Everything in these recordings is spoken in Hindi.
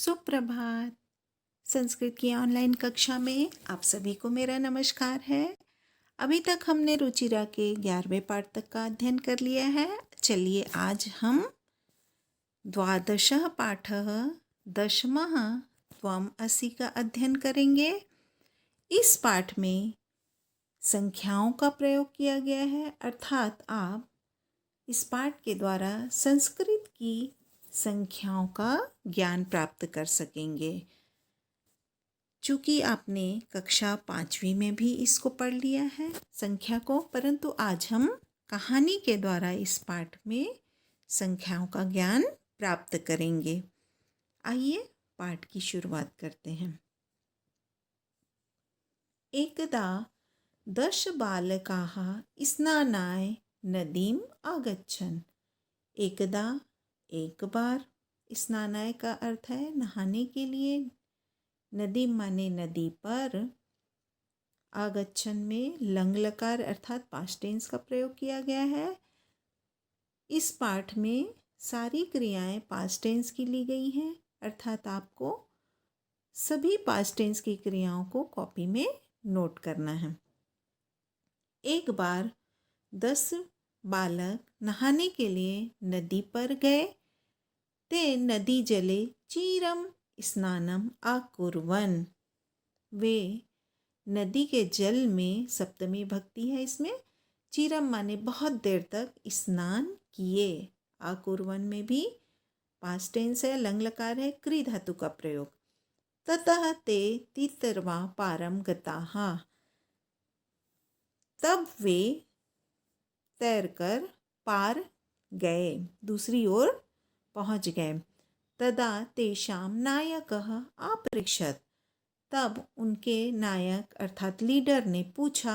सुप्रभात। संस्कृत की ऑनलाइन कक्षा में आप सभी को मेरा नमस्कार है। अभी तक हमने रुचिरा के 11वें पाठ तक का अध्ययन कर लिया है। चलिए आज हम द्वादशः पाठः दशमः त्वम् असि का अध्ययन करेंगे। इस पाठ में संख्याओं का प्रयोग किया गया है, अर्थात आप इस पाठ के द्वारा संस्कृत की संख्याओं का ज्ञान प्राप्त कर सकेंगे। चूँकि आपने कक्षा 5वीं में भी इसको पढ़ लिया है संख्या को, परंतु आज हम कहानी के द्वारा इस पाठ में संख्याओं का ज्ञान प्राप्त करेंगे। आइए पाठ की शुरुआत करते हैं। एकदा 10 बालकाः स्नानाय नदीम आगच्छन्। एकदा एक बार, स्नानाय का अर्थ है नहाने के लिए, नदी माने नदी पर, आगच्छन में लंग लकार अर्थात पास्ट टेंस का प्रयोग किया गया है। इस पाठ में सारी क्रियाएं पास्ट टेंस की ली गई हैं, अर्थात आपको सभी पास्ट टेंस की क्रियाओं को कॉपी में नोट करना है। एक बार 10 बालक नहाने के लिए नदी पर गए। ते नदी जले चीरम स्नानम आकुर्वन। वे नदी के जल में, सप्तमी भक्ति है इसमें, चीरम माने बहुत देर तक स्नान किए। आकुर्वन में भी पास्ट टेंस है, लंग लकार है, क्री धातु का प्रयोग। ततः ते तीतरवा पारम गताः। तब वे तैरकर पार गए, दूसरी ओर पहुंच गए। तदा तेषां नायकः आपृच्छत्। तब उनके नायक अर्थात लीडर ने पूछा,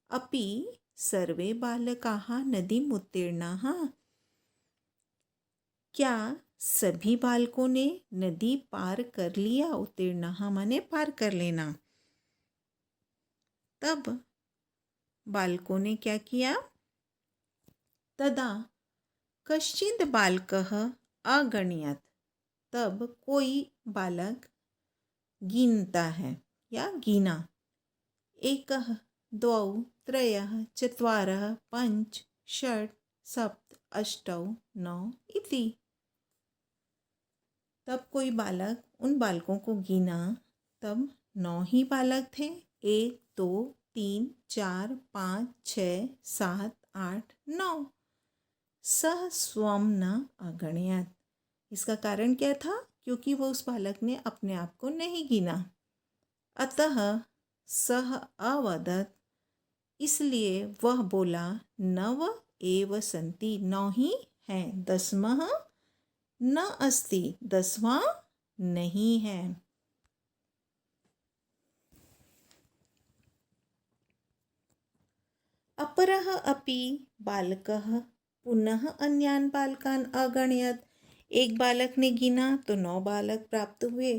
अपि सर्वे बालकाः नदीम् उत्तीर्णाः। क्या सभी बालकों ने नदी पार कर लिया? उत्तीर्णाः माने पार कर लेना। तब बालकों ने क्या किया? तदा कश्चित् बालकः अगणयत्। तब कोई बालक गिनता है या गिना। एकः द्वौ त्रयः चत्वारः पञ्च षट् सप्त अष्टौ नौ इति। तब कोई बालक उन बालकों को गिना, तब 9 ही बालक थे। 1 2 3 4 5 6 7 8 9। सह स्वम न अगणयत्। इसका कारण क्या था? क्योंकि वो उस बालक ने अपने आप को नहीं गिना। अतः सह अवदत्, इसलिए वह बोला, नव एव सन्ति, 9 ही हैं। 10मः न अस्ति, 10वां नहीं है। अपरः अपि बालकः पुनः अन्यान् बालकान् अगणयत्। एक बालक ने गिना तो 9 बालक प्राप्त हुए।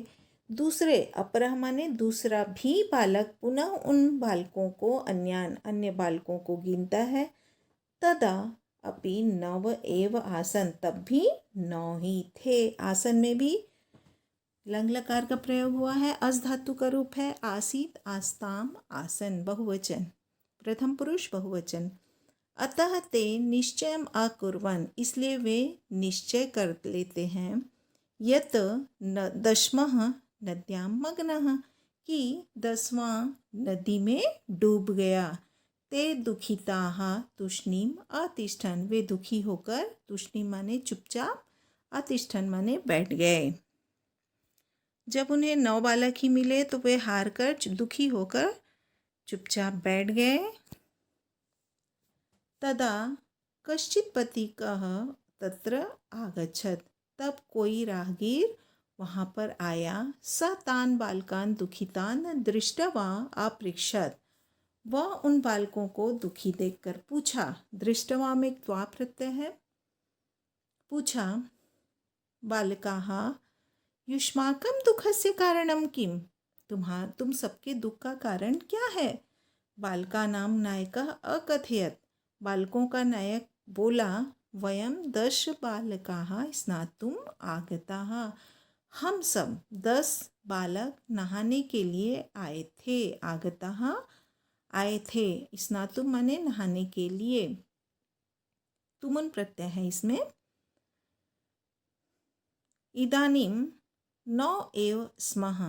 दूसरे, अपरः माने दूसरा भी बालक पुनः उन बालकों को, अन्य बालकों को गिनता है। तदा अपि 9 एव आसन, तब भी 9 ही थे। आसन में भी लंग लकार का प्रयोग हुआ है, अस धातु का रूप है। आसीत, आस्ताम, आसन बहुवचन, प्रथम पुरुष बहुवचन। अतः ते निश्चयम् अकुर्वन्, इसलिए वे निश्चय कर लेते हैं, यत 10मः नद्यां मग्नः, कि 10वां नदी में डूब गया। ते दुखिताः तूष्णीम अतिष्ठन्, वे दुखी होकर, तूष्णीम माने चुपचाप, अतिष्ठन् माने बैठ गए। जब उन्हें 9 बालक ही मिले तो वे हार कर, दुखी होकर चुपचाप बैठ गए। तदा कश्चित् पथिकः तत्र आगच्छत्। तब कोई राहगीर वहाँ पर आया। स तान् बालकान् दुखितान् दृष्ट्वा अपृच्छत्। वह उन बालकों को दुखी देखकर पूछा। दृष्ट्वा में त्वा प्रत्यय है। पूछा, बालकाः युष्माकं दुःखस्य कारणं किम्? तुम सबके दुख का कारण क्या है? बालकानां नायकः अकथयत्। बालकों का नायक बोला, वयं 10 बालकाः स्नातुम् आगताः। हम सब 10 बालक नहाने के लिए आए थे। आगतः आए थे। स्नातुम माने नहाने के लिए। तुमुन प्रत्यय है इसमें। इदानीम नौ एव स्मः।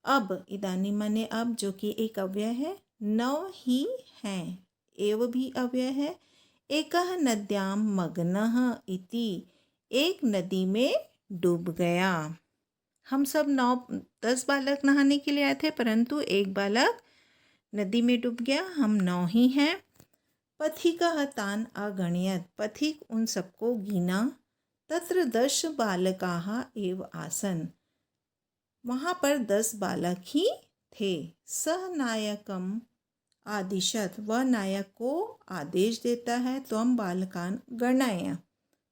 अब इदानीम माने अब, जो कि एक अव्यय है। नौ ही हैं, एव भी अव्यय है। एकः नद्यां मग्नः इति, एक नदी में डूब गया। हम सब 10 बालक नहाने के लिए आए थे, परंतु एक बालक नदी में डूब गया। हम 9 ही हैं। पथिकः तान् अगणयत्, पथिक उन सबको गिना। तत्र 10 बालकाः एव आसन्, वहाँ पर 10 बालक ही थे। सह नायकम आदिशत, वह नायक को आदेश देता है। त्वम बालकान गणय,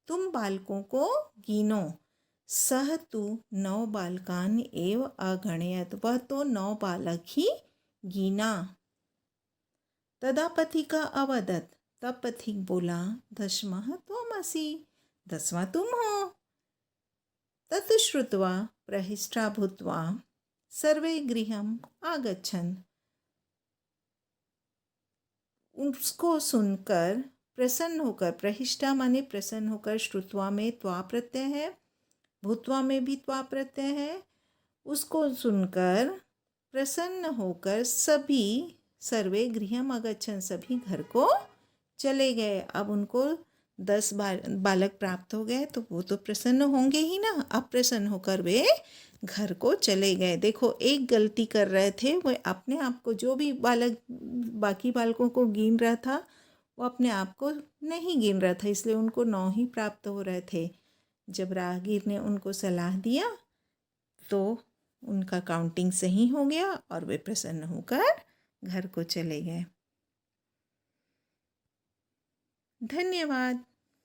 तुम बालकों को गिनो। सह तु 9 बालकान एव अगणयत, वह तो 9 बालक ही गिना। तदा पथिका अवदत्, तब पथिक बोला। दशमः त्वमसि, 10वां तुम हो। तत् श्रुत्वा प्रहिष्ठा भूत्वा सर्वे गृहम् आगच्छन्, उसको सुनकर प्रसन्न होकर, प्रहिष्ठा माने प्रसन्न होकर, श्रुत्वा में त्वा प्रत्यय है, भूत्वा में भी त्वा प्रत्यय है। उसको सुनकर प्रसन्न होकर सभी, सर्वे गृहम् आगच्छन्, सभी घर को चले गए। अब उनको 10 बालक प्राप्त हो गए तो वो तो प्रसन्न होंगे ही ना। अब प्रसन्न होकर वे घर को चले गए। देखो, एक गलती कर रहे थे वो, अपने आप को, जो भी बालक बाकी बालकों को गिन रहा था वो अपने आप को नहीं गिन रहा था, इसलिए उनको 9 ही प्राप्त हो रहे थे। जब राहगीर ने उनको सलाह दिया तो उनका काउंटिंग सही हो गया और वे प्रसन्न होकर घर को चले गए। धन्यवाद।